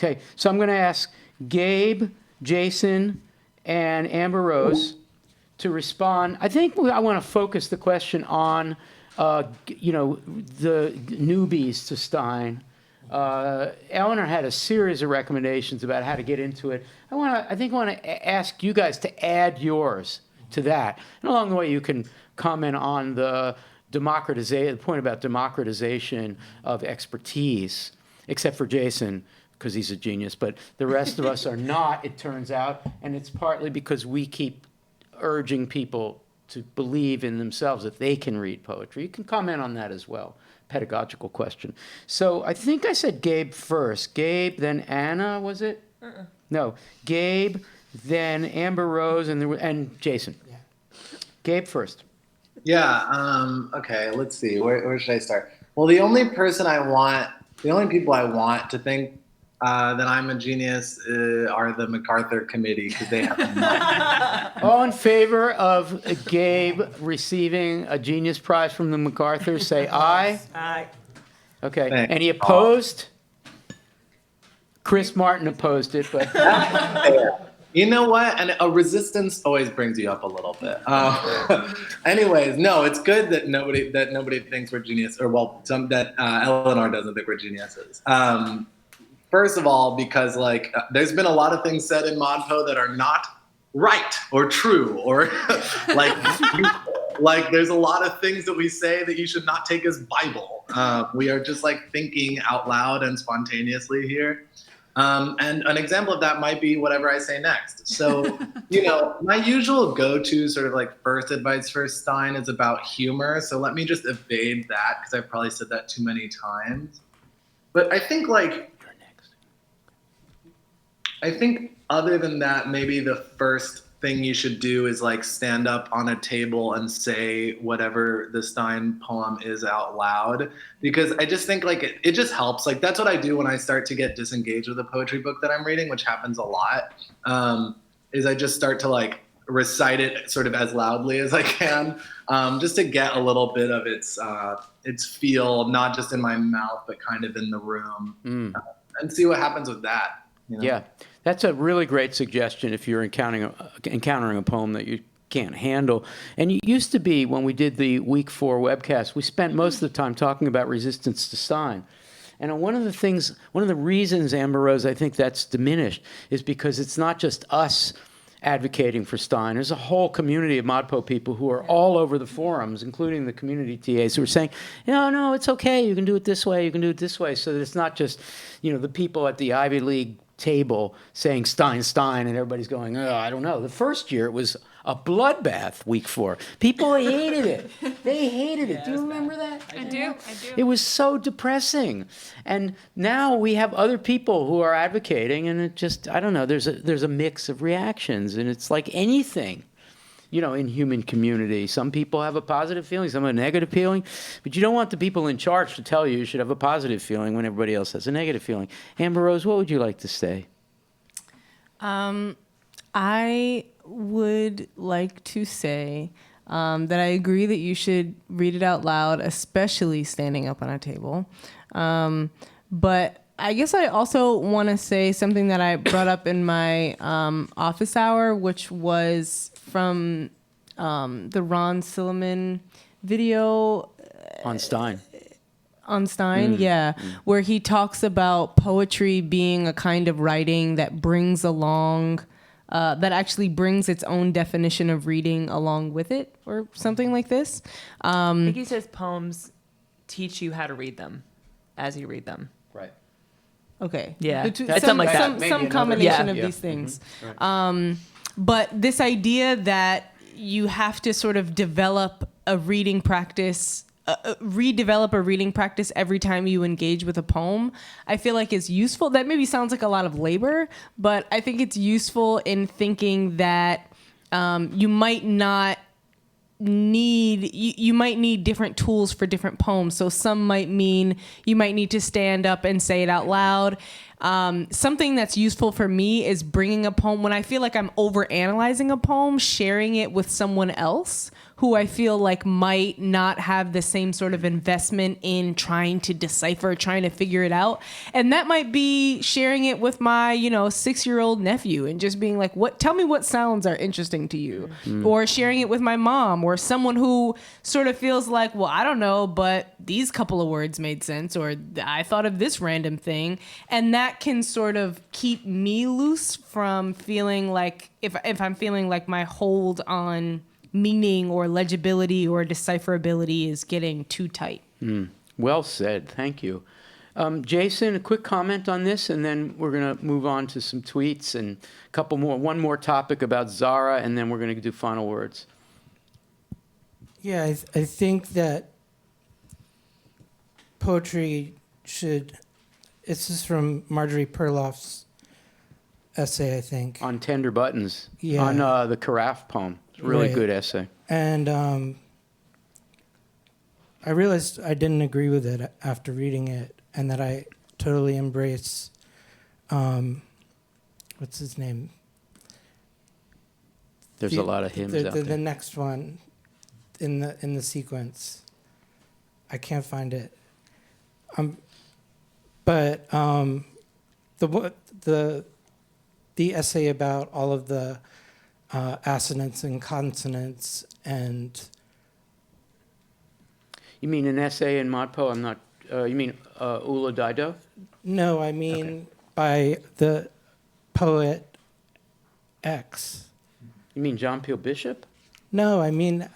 Okay, so I'm going to ask Gabe, Jason, and Amber Rose to respond. I think I want to focus the question on, the newbies to Stein. Eleanor had a series of recommendations about how to get into it. I want to ask you guys to add yours to that. And along the way, you can comment on the point about democratization of expertise, except for Jason, because he's a genius. But the rest of us are not, it turns out. And it's partly because we keep urging people to believe in themselves that they can read poetry. You can comment on that as well. Pedagogical question. So I think I said Gabe first. Gabe, then Anna, was it? No. Gabe, then Amber Rose, and Jason. Yeah. Gabe first. Yeah. Okay. Let's see. Where should I start? Well, the only people I want to think that I'm a genius are the MacArthur Committee, because they have All in favor of Gabe receiving a Genius Prize from the MacArthur, say aye. Aye. Okay. Thanks. Any opposed? Chris Martin opposed it, but you know what? And a resistance always brings you up a little bit. Anyways, no, it's good that nobody thinks we're genius, or that Eleanor doesn't think we're geniuses. First of all, because there's been a lot of things said in ModPo that are not right or true, or like there's a lot of things that we say that you should not take as Bible. We are just thinking out loud and spontaneously here. And an example of that might be whatever I say next. So, my usual go-to sort of first advice for Stein is about humor. So let me just evade that, because I've probably said that too many times. But I think other than that, maybe the first thing you should do is stand up on a table and say whatever the Stein poem is out loud, because I just think it just helps. That's what I do when I start to get disengaged with a poetry book that I'm reading, which happens a lot, is I just start to recite it sort of as loudly as I can, just to get a little bit of its feel, not just in my mouth, but kind of in the room, and see what happens with that. Yeah, that's a really great suggestion if you're encountering a poem that you can't handle. And it used to be, when we did the Week 4 webcast, we spent most of the time talking about resistance to Stein. And one of the reasons, Amber Rose, I think that's diminished is because it's not just us advocating for Stein. There's a whole community of ModPo people who are all over the forums, including the community TAs, who are saying, no, it's okay. You can do it this way. You can do it this way. So that it's not just, the people at the Ivy League table saying Stein, and everybody's going, I don't know. The first year it was a bloodbath, Week 4. People hated it. They hated it. Do you remember that? I do. It was so depressing. And now we have other people who are advocating, and it just, I don't know, there's a mix of reactions, and it's like anything, in human community. Some people have a positive feeling, some have a negative feeling, but you don't want the people in charge to tell you should have a positive feeling when everybody else has a negative feeling. Amber Rose, what would you like to say? I would like to say that I agree that you should read it out loud, especially standing up on a table. But I guess I also want to say something that I brought up in my office hour, which was from the Ron Silliman video. On Stein. Where he talks about poetry being a kind of writing that brings along, that actually brings its own definition of reading along with it, or something like this. I think he says poems teach you how to read them as you read them. Right. Okay. Yeah. Something like that. Some combination of these things. Mm-hmm. Right. But this idea that you have to sort of develop a reading practice, redevelop a reading practice every time you engage with a poem, I feel like is useful. That maybe sounds like a lot of labor, but I think it's useful in thinking that you might need different tools for different poems. So some might mean you might need to stand up and say it out loud. Something that's useful for me is bringing a poem when I feel like I'm overanalyzing a poem, sharing it with someone else who I feel like might not have the same sort of investment in trying to decipher, trying to figure it out. And that might be sharing it with my, 6-year-old nephew and just being like, tell me what sounds are interesting to you. Or sharing it with my mom or someone who sort of feels like, well, I don't know, but these couple of words made sense, or I thought of this random thing. And that can sort of keep me loose from feeling like, if I'm feeling like my hold on meaning or legibility or decipherability is getting too tight. Well said. Thank you. Jason, a quick comment on this, and then we're going to move on to some tweets and a couple more, one more topic about Zara, and then we're going to do final words. Yeah, I think that poetry should. This is from Marjorie Perloff's essay, I think. On Tender Buttons. Yeah. On the Carafe poem. It's a really Right. good essay. And I realized I didn't agree with it after reading it, and that I totally embrace. What's his name? There's a lot of hymns out The there. next one in the sequence. I can't find it. But the essay about all of the assonance and consonants and You mean an essay in ModPo? I'm not. You mean Ula Dido? no, I mean by the poet X. You mean John Peel Bishop? No, I mean,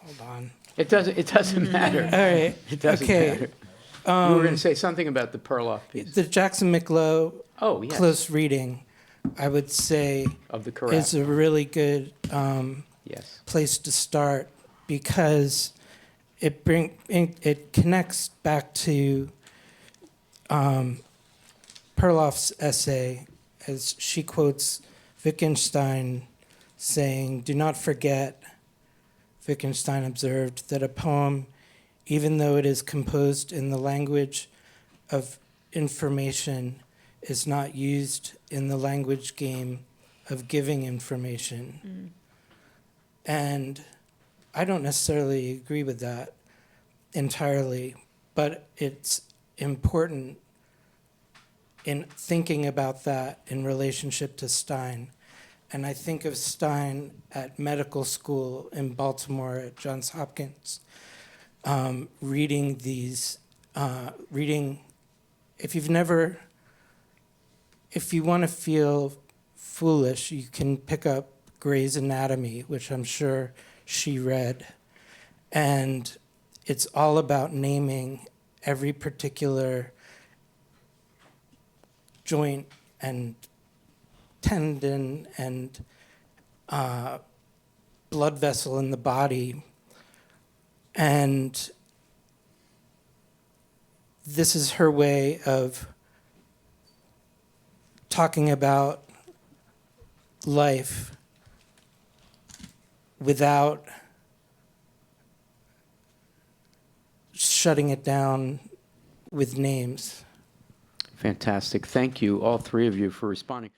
hold on. It doesn't matter. All right. It doesn't Okay. matter. You were going to say something about the Perloff piece. The Jackson McLow Oh, yes. close reading, I would say, Of the is Carafe. a really good Yes. place to start because it connects back to Perloff's essay as she quotes Wittgenstein saying, "Do not forget," Wittgenstein observed, "that a poem, even though it is composed in the language of information, is not used in the language game of giving information." And I don't necessarily agree with that entirely, but it's important in thinking about that in relationship to Stein. And I think of Stein at medical school in Baltimore at Johns Hopkins, reading these, if you want to feel foolish, you can pick up Gray's Anatomy, which I'm sure she read. And it's all about naming every particular joint and tendon and blood vessel in the body. And this is her way of talking about life without shutting it down with names. Fantastic. Thank you, all three of you, for responding.